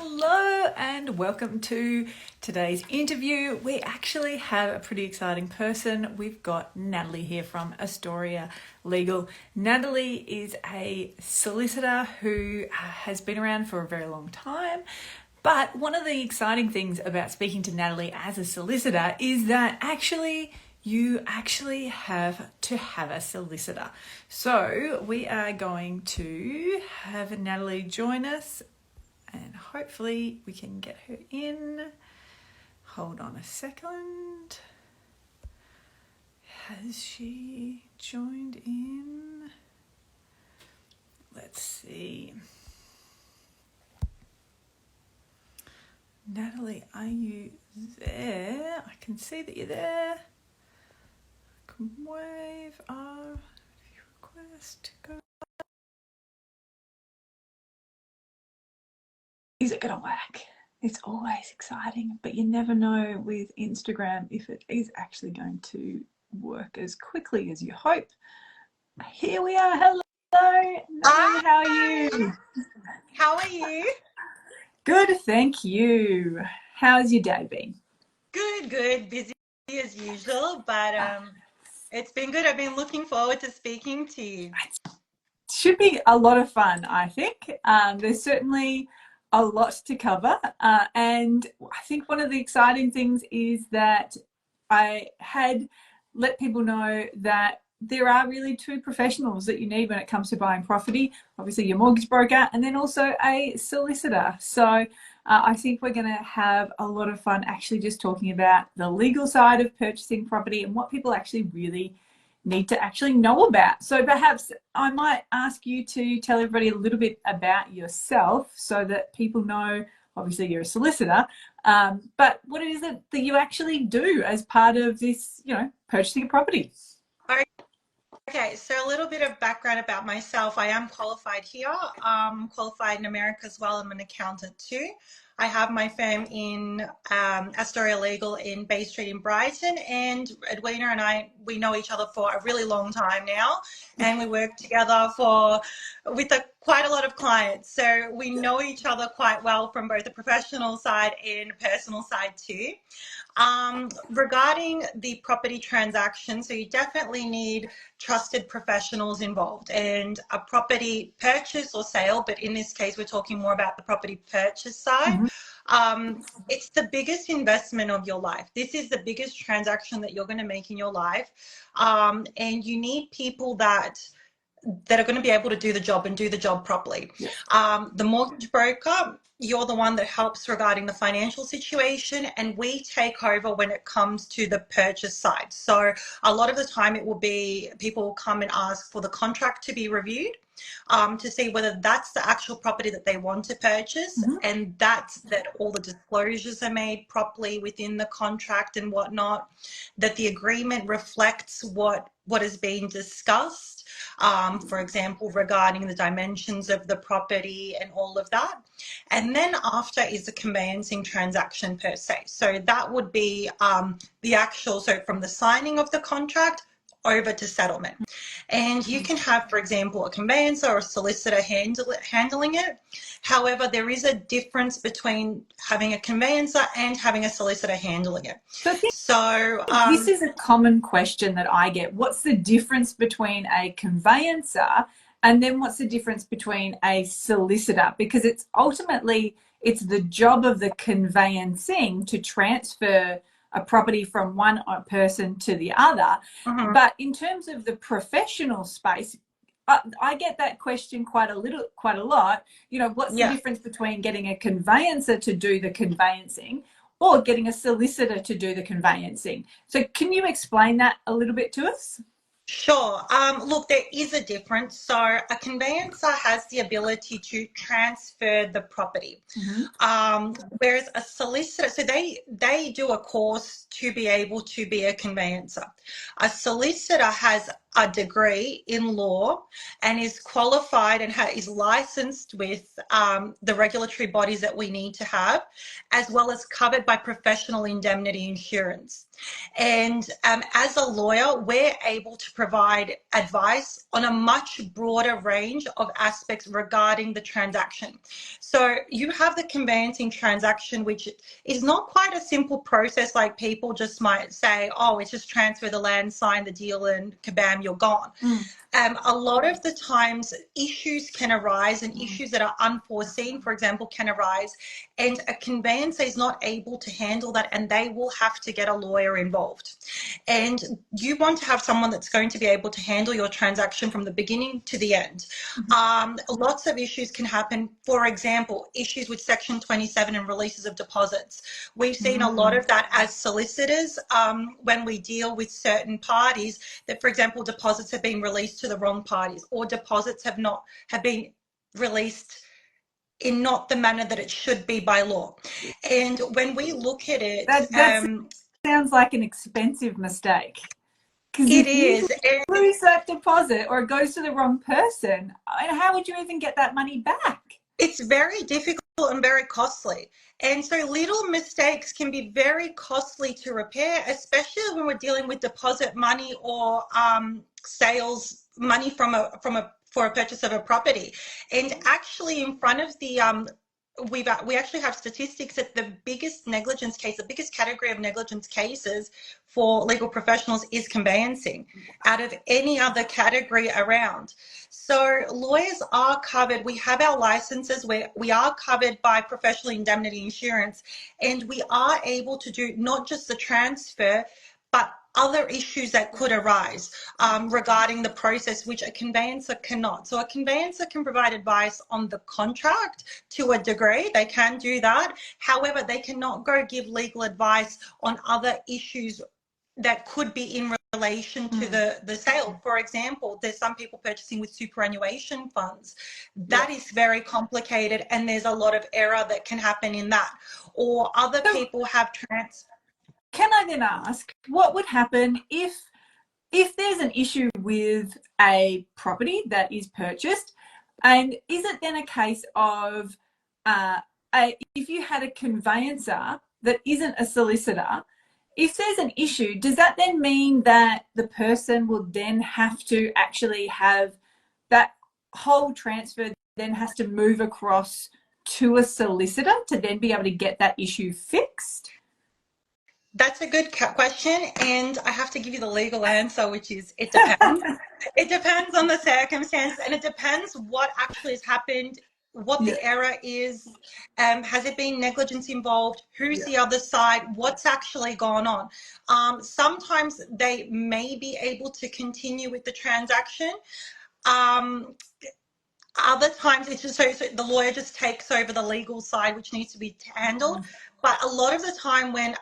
Hello and welcome to today's interview. We actually have a pretty exciting person. We've got Natalie here from Astoria Legal. Natalie is a solicitor who has been around for a very long time. But one of the exciting things about speaking to Natalie as a solicitor is that you actually have to have a solicitor. So we are going to have Natalie join us and hopefully we can get her in. Hold on a second. Has she joined in? Let's see. Natalie, are you there? I can see that you're there. I can wave our request to go. Is it going to work? It's always exciting, but you never know with Instagram if it is actually going to work as quickly as you hope. Here we are. Hello, Natalie, how are you? How are you? Good, thank you. How's your day been? Good. Busy as usual, but it's been good. I've been looking forward to speaking to you. It should be a lot of fun, I think. There's certainly a lot to cover, and I think one of the exciting things is that I had let people know that there are really two professionals that you need when it comes to buying property. Obviously your mortgage broker and then also a solicitor. So I think we're going to have a lot of fun actually just talking about the legal side of purchasing property and what people actually really need to actually know about. So perhaps I might ask you to tell everybody a little bit about yourself so that people know, obviously you're a solicitor, but what it is that you actually do as part of this, purchasing a property. Okay, so a little bit of background about myself. I am qualified here. Qualified in America as well. I'm an accountant too. I have my firm in Astoria Legal in Bay Street in Brighton, and Edwena and we know each other for a really long time now, and we work together with quite a lot of clients. So we know each other quite well from both the professional side and personal side too. Regarding the property transaction, so you definitely need trusted professionals involved, and a property purchase or sale, but in this case we're talking more about the property purchase side. It's the biggest investment of your life. This is the biggest transaction that you're going to make in your life, and you need people that are going to be able to do the job and do the job properly. The mortgage broker, you're the one that helps regarding the financial situation, and we take over when it comes to the purchase side. So a lot of the time it will be people will come and ask for the contract to be reviewed, to see whether that's the actual property that they want to purchase, and that all the disclosures are made properly within the contract and whatnot, that the agreement reflects what is being discussed. For example, regarding the dimensions of the property and all of that. And then after is the conveyancing transaction per se. So that would be so from the signing of the contract over to settlement. And you can have, for example, a conveyancer or a solicitor handling it. However, there is a difference between having a conveyancer and having a solicitor handling it. So this is a common question that I get. What's the difference between a conveyancer and then what's the difference between a solicitor? Because it's the job of the conveyancing to transfer a property from one person to the other. But in terms of the professional space, I get that question quite a lot. What's the difference between getting a conveyancer to do the conveyancing or getting a solicitor to do the conveyancing? So can you explain that a little bit to us? Sure. Look, there is a difference. So a conveyancer has the ability to transfer the property, whereas a solicitor, so they do a course to be able to be a conveyancer. A solicitor has a degree in law and is qualified and is licensed with the regulatory bodies that we need to have, as well as covered by professional indemnity insurance. And as a lawyer, we're able to provide advice on a much broader range of aspects regarding the transaction. So you have the conveyancing transaction, which is not quite a simple process like people just might say, oh, it's just transfer the land, sign the deal, and kabam, you're gone. A lot of the times issues can arise, and issues that are unforeseen, for example, can arise, and a conveyancer is not able to handle that, and they will have to get a lawyer involved. And you want to have someone that's going to be able to handle your transaction from the beginning to the end. Lots of issues can happen. For example, issues with Section 27 and releases of deposits. We've seen a lot of that as solicitors when we deal with certain parties that, for example, deposits have been released to the wrong parties, or deposits have been released in not the manner that it should be by law. And when we look at it, that sounds like an expensive mistake. Because it if is. you lose that deposit or it goes to the wrong person, how would you even get that money back? It's very difficult and very costly. And so little mistakes can be very costly to repair, especially when we're dealing with deposit money or sales money for a purchase of a property. And actually, in front of the we actually have statistics that the biggest negligence case, the biggest category of negligence cases for legal professionals is conveyancing out of any other category around. So lawyers are covered. We have our licenses where we are covered by professional indemnity insurance, and we are able to do not just the transfer, but other issues that could arise regarding the process, which a conveyancer cannot. So a conveyancer can provide advice on the contract to a degree. They can do that. However, they cannot go give legal advice on other issues that could be in relation to the sale. For example, there's some people purchasing with superannuation funds. That is very complicated, and there's a lot of error that can happen in that. Or other people have Can I then ask, what would happen if there's an issue with a property that is purchased, and is it then a case of if you had a conveyancer that isn't a solicitor, if there's an issue, does that then mean that the person will then have to actually have that whole transfer then has to move across to a solicitor to then be able to get that issue fixed? That's a good question, and I have to give you the legal answer, which is it depends. It depends on the circumstance, and it depends what actually has happened, what the error is, has it been negligence involved, who's the other side, what's actually gone on. Sometimes they may be able to continue with the transaction. Other times it's just so the lawyer just takes over the legal side, which needs to be handled. But a lot of the time when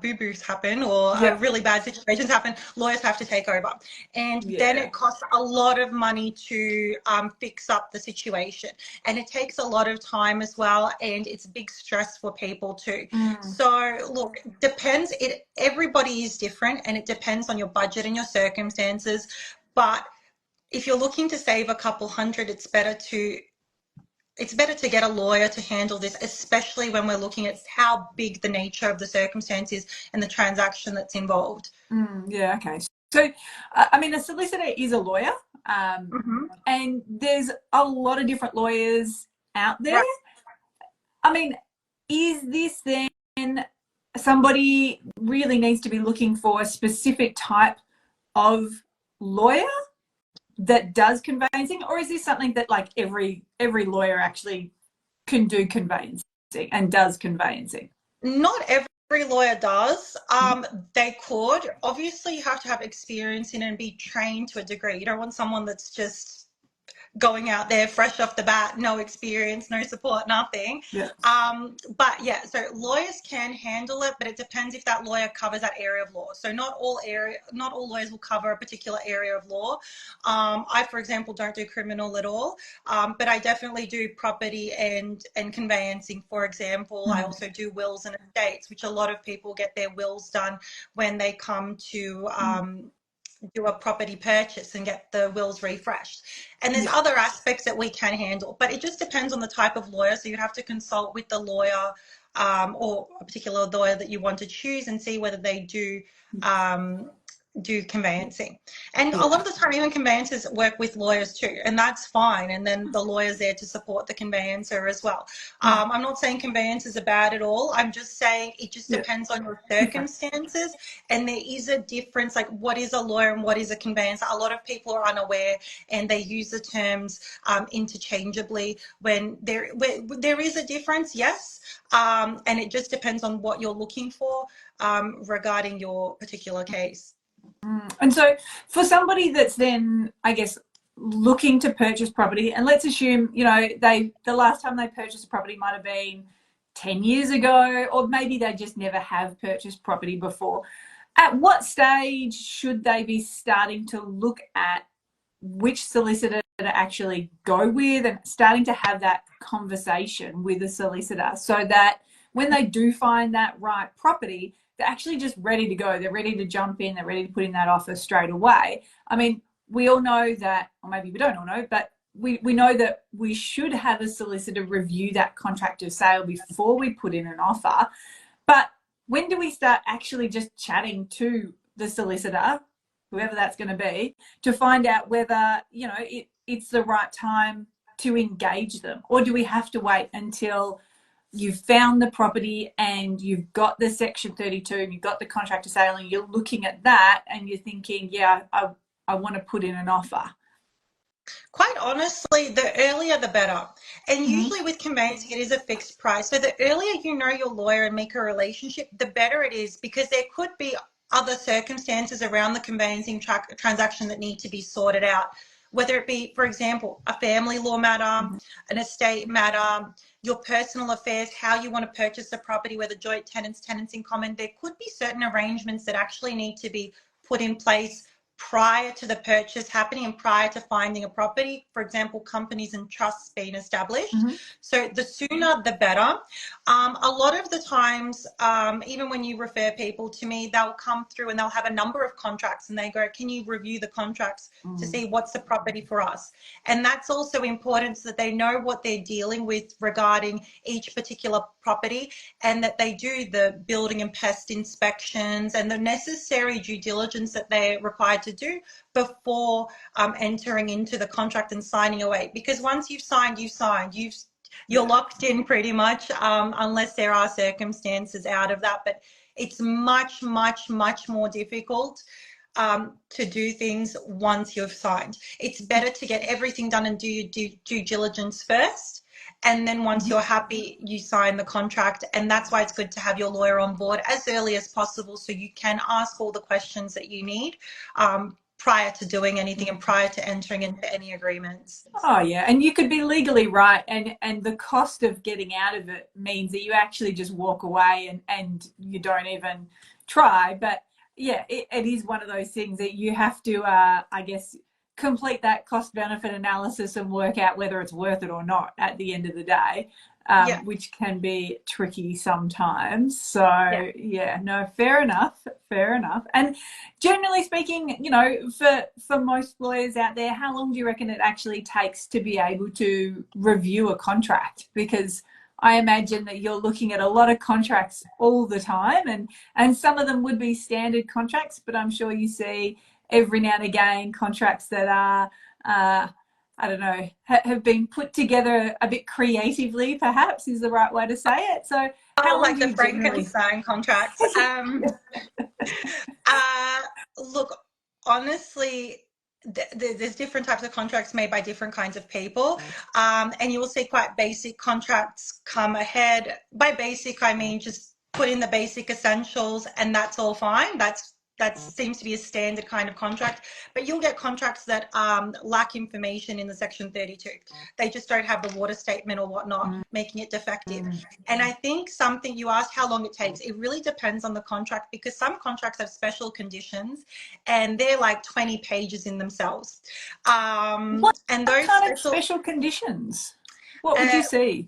boo-boos happen or really bad situations happen, lawyers have to take over, and then it costs a lot of money to fix up the situation, and it takes a lot of time as well, and it's big stress for people too. So look, depends. Everybody is different, and it depends on your budget and your circumstances. But if you're looking to save a couple hundred, it's better to get a lawyer to handle this, especially when we're looking at how big the nature of the circumstance is and the transaction that's involved. Yeah, okay. So, I mean, a solicitor is a lawyer, and there's a lot of different lawyers out there. Right. I mean, is this then somebody really needs to be looking for a specific type of lawyer that does conveyancing, or is this something that like every lawyer actually can do conveyancing and does conveyancing? Not every lawyer does. They could. Obviously, you have to have experience in it and be trained to a degree. You don't want someone that's just going out there fresh off the bat, no experience, no support, nothing. Yeah. But yeah, so lawyers can handle it, but it depends if that lawyer covers that area of law. So not all lawyers will cover a particular area of law. I, for example, don't do criminal at all, but I definitely do property and conveyancing, for example. I also do wills and estates, which a lot of people get their wills done when they come to do a property purchase and get the wills refreshed. And there's other aspects that we can handle, but it just depends on the type of lawyer. So you have to consult with the lawyer or a particular lawyer that you want to choose and see whether they do conveyancing. And a lot of the time, even conveyancers work with lawyers too, and that's fine. And then the lawyer's there to support the conveyancer as well. I'm not saying conveyancers are bad at all. I'm just saying it just depends on your circumstances. And there is a difference, like what is a lawyer and what is a conveyancer. A lot of people are unaware and they use the terms interchangeably when there is a difference, yes. And it just depends on what you're looking for regarding your particular case. And so for somebody that's then, I guess, looking to purchase property, and let's assume, you know, the last time they purchased a property might have been 10 years ago, or maybe they just never have purchased property before. At what stage should they be starting to look at which solicitor to actually go with and starting to have that conversation with a solicitor so that when they do find that right property, they're actually just ready to go. They're ready to jump in. They're ready to put in that offer straight away. I mean, we all know that, or maybe we don't all know, but we know that we should have a solicitor review that contract of sale before we put in an offer. But when do we start actually just chatting to the solicitor, whoever that's going to be, to find out whether, you know, it's the right time to engage them? Or do we have to wait until you've found the property and you've got the Section 32 and you've got the contract of sale and you're looking at that and you're thinking, yeah, I want to put in an offer? Quite honestly, the earlier the better. And usually with conveyancing, it is a fixed price. So the earlier you know your lawyer and make a relationship, the better it is, because there could be other circumstances around the conveyancing transaction that need to be sorted out. Whether it be, for example, a family law matter, an estate matter, your personal affairs, how you want to purchase the property, whether joint tenants, tenants in common. There could be certain arrangements that actually need to be put in place prior to the purchase happening and prior to finding a property. For example, companies and trusts being established. So the sooner the better. A lot of the times, even when you refer people to me, they'll come through and they'll have a number of contracts and they go, can you review the contracts to see what's the property for us? And that's also important so that they know what they're dealing with regarding each particular property, and that they do the building and pest inspections and the necessary due diligence that they're required to do before entering into the contract and signing away. Because once you've signed, you're locked in pretty much, unless there are circumstances out of that. But it's much, much, much more difficult to do things once you've signed. It's better to get everything done and do your due diligence first. And then once you're happy, you sign the contract. And that's why it's good to have your lawyer on board as early as possible so you can ask all the questions that you need prior to doing anything and prior to entering into any agreements. Oh yeah, and you could be legally right, and the cost of getting out of it means that you actually just walk away and you don't even try. But yeah, it is one of those things that you have to, I guess, complete that cost benefit analysis and work out whether it's worth it or not at the end of the day, which can be tricky sometimes. So yeah, no, fair enough. And generally speaking, you know, for most lawyers out there, how long do you reckon it actually takes to be able to review a contract? Because I imagine that you're looking at a lot of contracts all the time, and some of them would be standard contracts, but I'm sure you see every now and again contracts that are I don't know, have been put together a bit creatively, perhaps is the right way to say it. So how like the Frankenstein contracts. Look, honestly, there's different types of contracts made by different kinds of people, and you will see quite basic contracts come ahead. By basic, I mean just put in the basic essentials and that's all fine. That's that seems to be a standard kind of contract, but you'll get contracts that lack information in the section 32. They just don't have the water statement or whatnot, making it defective. And I think something, you asked how long it takes, it really depends on the contract, because some contracts have special conditions and they're like 20 pages in themselves. What And those kind of special conditions? What would you see?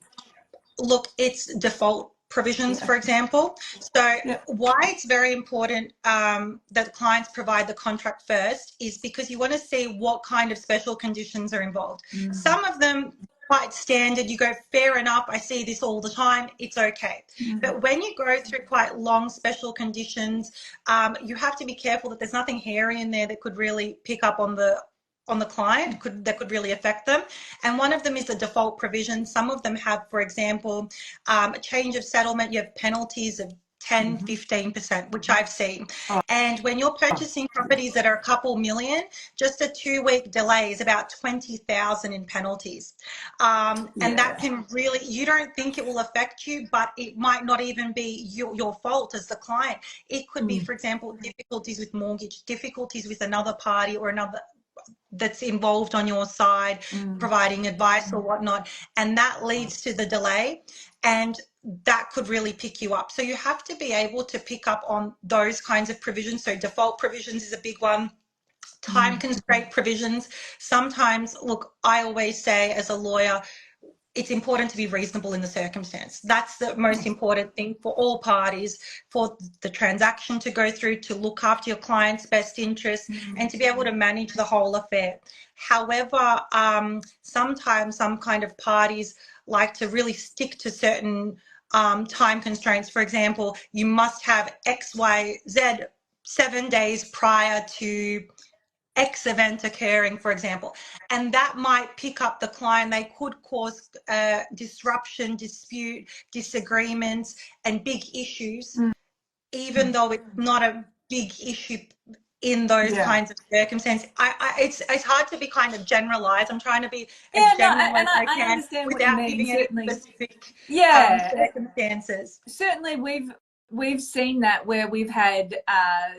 Look, it's default provisions, for example. So why it's very important that clients provide the contract first is because you want to see what kind of special conditions are involved. Some of them quite standard, you go, fair enough, I see this all the time, it's okay. But when you go through quite long special conditions, you have to be careful that there's nothing hairy in there that could really pick up on the client, that could really affect them. And one of them is the default provision. Some of them have, for example, a change of settlement, you have penalties of 10, 15%, which I've seen. And when you're purchasing properties that are a couple million, just a 2-week delay is about 20,000 in penalties. And that can really, you don't think it will affect you, but it might not even be your fault as the client. It could be, for example, difficulties with mortgage, difficulties with another party or another that's involved on your side, providing advice or whatnot, and that leads to the delay, and that could really pick you up. So you have to be able to pick up on those kinds of provisions. So default provisions is a big one. Time constraint provisions. Sometimes, look, I always say as a lawyer, it's important to be reasonable in the circumstance. That's the most important thing for all parties, for the transaction to go through, to look after your client's best interests, and to be able to manage the whole affair. However, sometimes some kind of parties like to really stick to certain time constraints. For example, you must have X, Y, Z 7 days prior to X event occurring, for example, and that might pick up the client. They could cause disruption, dispute, disagreements, and big issues, even though it's not a big issue in those kinds of circumstances. It's hard to be kind of generalized. I'm trying to be as general as I can without giving any specific circumstances. Certainly, we've seen that where we've had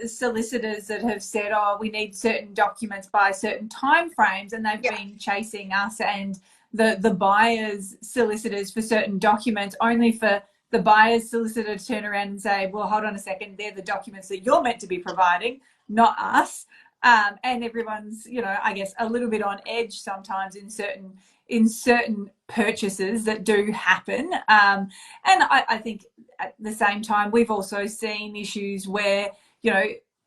solicitors that have said, oh, we need certain documents by certain time frames, and they've been chasing us and the buyer's solicitors for certain documents, only for the buyer's solicitor to turn around and say, well, hold on a second, they're the documents that you're meant to be providing, not us. And everyone's, you know, I guess a little bit on edge sometimes in certain purchases that do happen. And I think at the same time, we've also seen issues where, you know,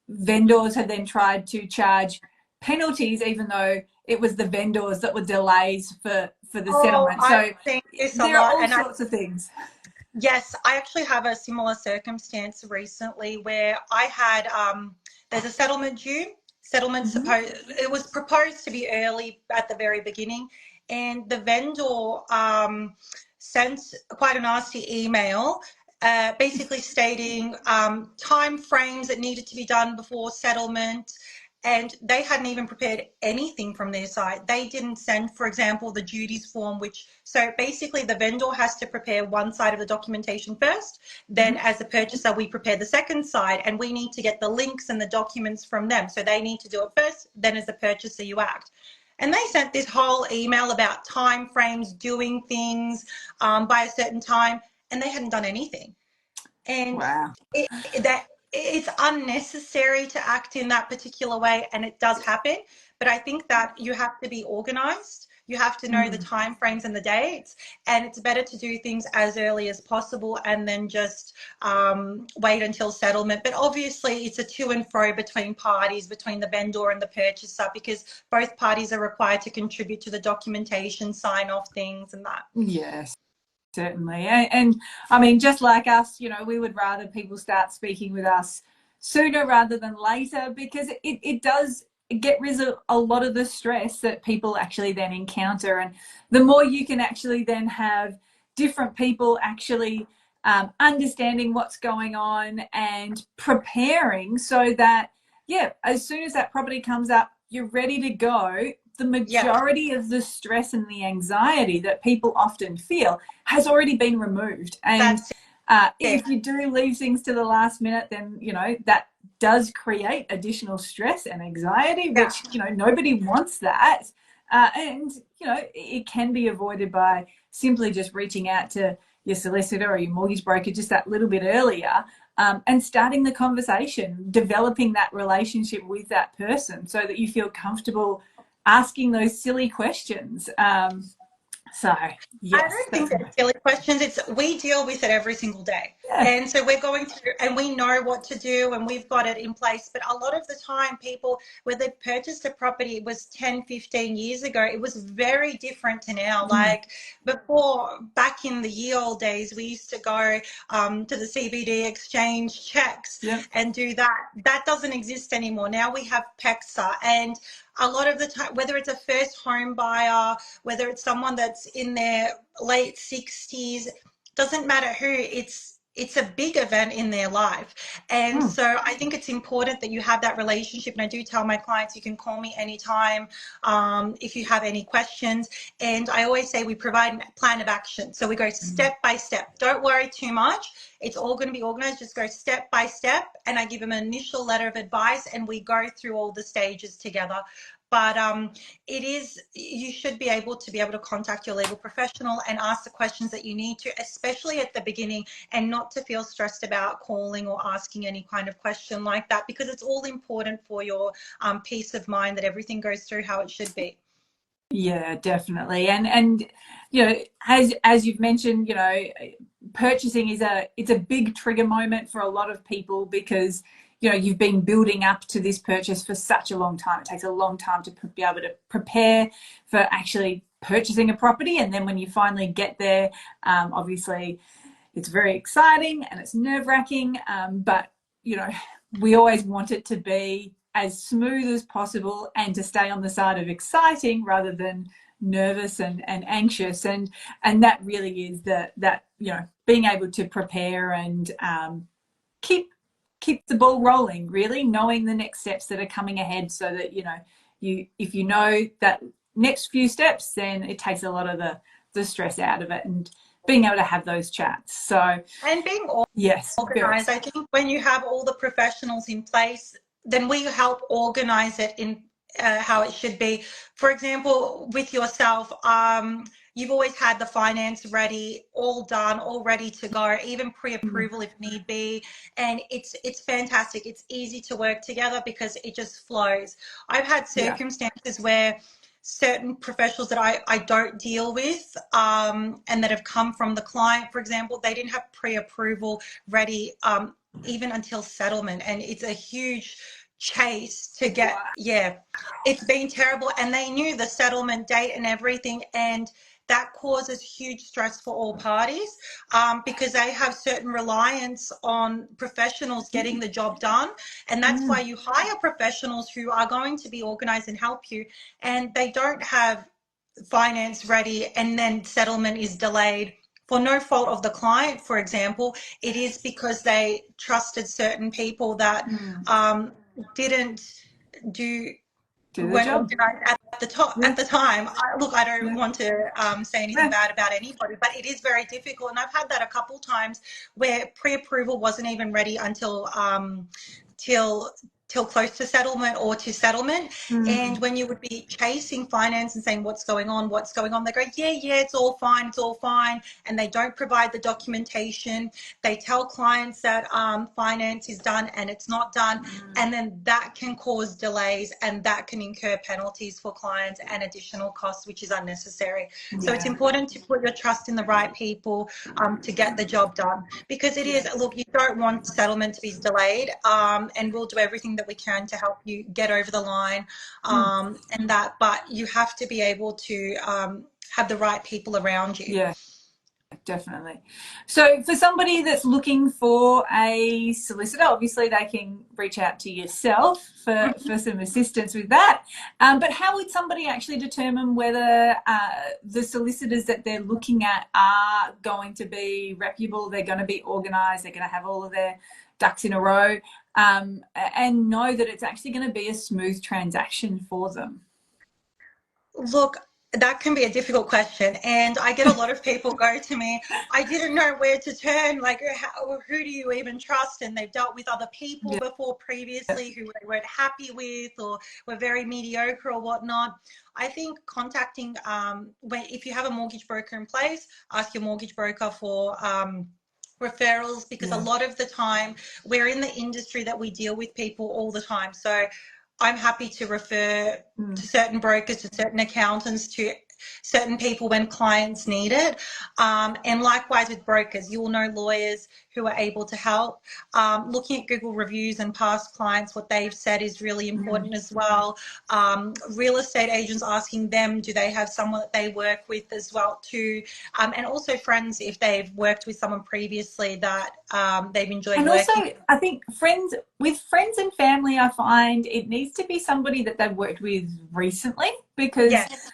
vendors have then tried to charge penalties, even though it was the vendors that were delays for the settlement. So there are all sorts of things. Yes, I actually have a similar circumstance recently where I had, there's a settlement due. It was proposed to be early at the very beginning, and the vendor sent quite a nasty email basically stating time frames that needed to be done before settlement, and they hadn't even prepared anything from their side. They didn't send, for example, the duties form, so basically the vendor has to prepare one side of the documentation first, then as a purchaser we prepare the second side, and we need to get the links and the documents from them. So they need to do it first, then as a purchaser you act. And they sent this whole email about time frames, doing things by a certain time, and they hadn't done anything. And it's unnecessary to act in that particular way, and it does happen. But I think that you have to be organized. You have to know the time frames and the dates, and it's better to do things as early as possible and then just wait until settlement. But obviously it's a to and fro between parties, between the vendor and the purchaser, because both parties are required to contribute to the documentation, sign off things and that. Yes. Certainly. And I mean, just like us, you know, we would rather people start speaking with us sooner rather than later, because it does get rid of a lot of the stress that people actually then encounter. And the more you can actually then have different people actually understanding what's going on and preparing, so that, as soon as that property comes up, you're ready to go. The majority of the stress and the anxiety that people often feel has already been removed. And if you do leave things to the last minute, then, you know, does create additional stress and anxiety, Yeah. which, you know, nobody wants that. And, you know, it can be avoided by simply just reaching out to your solicitor or your mortgage broker just that little bit earlier, and starting the conversation, developing that relationship with that person so that you feel comfortable asking those silly questions. So, I yes, don't think that's, they're silly questions. It's we deal with it every single day. yeah. And so we're going through and we know what to do and we've got it in place. But a lot of the time people, when they purchased a property, it was 10, 15 years ago, it was very different to now. Like before, back in the ye old days, we used to go to the CBD exchange checks Yeah. and do that. That doesn't exist anymore. Now we have PEXA, and a lot of the time, whether it's a first home buyer, whether it's someone that's in their late 60s, doesn't matter who, it's a big event in their life. And so I think it's important that you have that relationship. And I do tell my clients, you can call me anytime if you have any questions. And I always say we provide a plan of action. So we go step by step. Don't worry too much. It's all going to be organized. Just go step by step. And I give them an initial letter of advice and we go through all the stages together. But it is, you should be able to contact your legal professional and ask the questions that you need to, especially at the beginning, and not to feel stressed about calling or asking any kind of question like that, because it's all important for your peace of mind that everything goes through how it should be. Yeah, definitely. And you know, as you've mentioned, you know, purchasing is it's a big trigger moment for a lot of people because, you know, you've been building up to this purchase for such a long time. It takes a long time to be able to prepare for actually purchasing a property, and then when you finally get there, obviously it's very exciting and it's nerve-wracking, but you know, we always want it to be as smooth as possible and to stay on the side of exciting rather than nervous and anxious, and that really is that you know, being able to prepare and keep the ball rolling, really knowing the next steps that are coming ahead, so that, you know, if you know that next few steps, then it takes a lot of the stress out of it, and being able to have those chats. So, And being yes, very. organized, I think when you have all the professionals in place, then we help organize it in how it should be. For example, with yourself, you've always had the finance ready, all done, all ready to go, even pre-approval if need be. And it's fantastic. It's easy to work together because it just flows. I've had Yeah. circumstances where certain professionals that I don't deal with and that have come from the client, for example, they didn't have pre-approval ready even until settlement, and it's a huge chase to get. Yeah, it's been terrible, and they knew the settlement date and everything, and that causes huge stress for all parties because they have certain reliance on professionals getting the job done, and that's why you hire professionals who are going to be organized and help you, and they don't have finance ready, and then settlement is delayed for no fault of the client. For example, it is because they trusted certain people that didn't do Do the when job. organized at the top Yeah. at the time. Look, I don't Yeah. want to say anything bad about anybody, but it is very difficult, and I've had that a couple times where pre-approval wasn't even ready until till close to settlement or to settlement. And when you would be chasing finance and saying what's going on, they go, yeah, it's all fine, and they don't provide the documentation. They tell clients that finance is done and it's not done, and then that can cause delays, and that can incur penalties for clients and additional costs, which is unnecessary. So it's important to put your trust in the right people to get the job done, because it is, look, you don't want settlement to be delayed, and we'll do everything that we can to help you get over the line, and that, but you have to be able to have the right people around you. Yeah, definitely. So for somebody that's looking for a solicitor, obviously they can reach out to yourself for some assistance with that. But how would somebody actually determine whether the solicitors that they're looking at are going to be reputable, they're going to be organised, they're going to have all of their ducks in a row, and know that it's actually going to be a smooth transaction for them? Look, That can be a difficult question, and I get a lot of people go to me, I didn't know where to turn, like who do you even trust? And they've dealt with other people Yeah. before previously who they weren't happy with or were very mediocre or whatnot. I think contacting, if you have a mortgage broker in place, ask your mortgage broker for referrals, because a Yeah. lot of the time we're in the industry that we deal with people all the time. So I'm happy to refer to certain brokers, to certain accountants, to certain people when clients need it. And likewise with brokers, you will know lawyers who are able to help. Looking at Google reviews and past clients, what they've said is really important as well. Real estate agents, asking them, do they have someone that they work with as well too? And also friends, if they've worked with someone previously that they've enjoyed And also, working. I think with friends and family, I find it needs to be somebody that they've worked with recently, because Yes.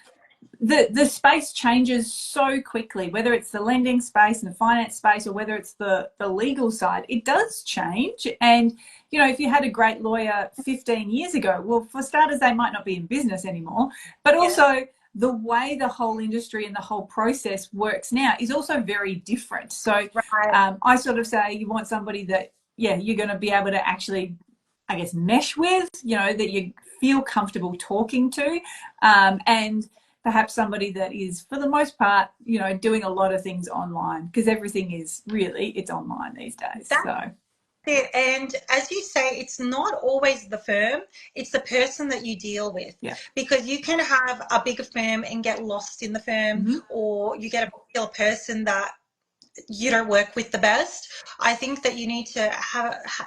the space changes so quickly, whether it's the lending space and the finance space or whether it's the legal side, it does change. And, you know, if you had a great lawyer 15 years ago, well, for starters, they might not be in business anymore, but Yes. also the way the whole industry and the whole process works now is also very different. So Right. I sort of say you want somebody that, yeah, you're going to be able to actually, I guess, mesh with, you know, that you feel comfortable talking to, and perhaps somebody that is, for the most part, you know, doing a lot of things online, because everything is really, it's online these days. That's So it. And as you say, it's not always the firm, it's the person that you deal with. yeah. Because you can have a bigger firm and get lost in the firm, Mm-hmm. or you get a particular person that you don't work with the best. I think that you need to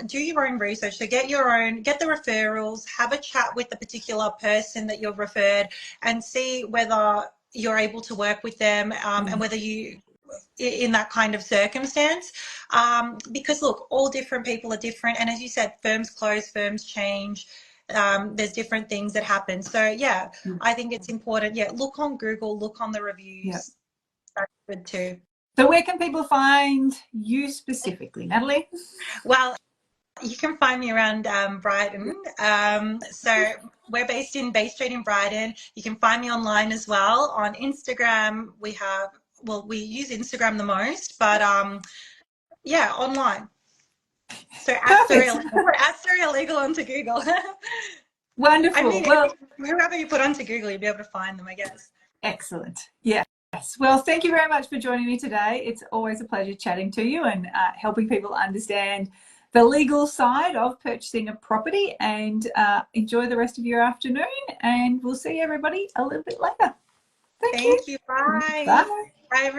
do your own research. So get the referrals, have a chat with the particular person that you've referred, and see whether you're able to work with them, and whether you in that kind of circumstance, because look, all different people are different, and as you said, firms close, firms change, there's different things that happen. So yeah, I think it's important, yeah, look on Google, look on the Yeah. reviews. That's good too. So where can people find you specifically, Natalie? Well, you can find me around Brighton. So we're based in Bay Street in Brighton. You can find me online as well. On Instagram, we use Instagram the most, but yeah, online. So Perfect. Asteria Legal onto Google. I Wonderful. mean, Well, whoever you put onto Google, you'll be able to find them, I guess. excellent. Yes. Well, thank you very much for joining me today. It's always a pleasure chatting to you and helping people understand the legal side of purchasing a property, and enjoy the rest of your afternoon, and we'll see everybody a little bit later. Thank you. Thank you. Bye. Bye. Bye, everyone.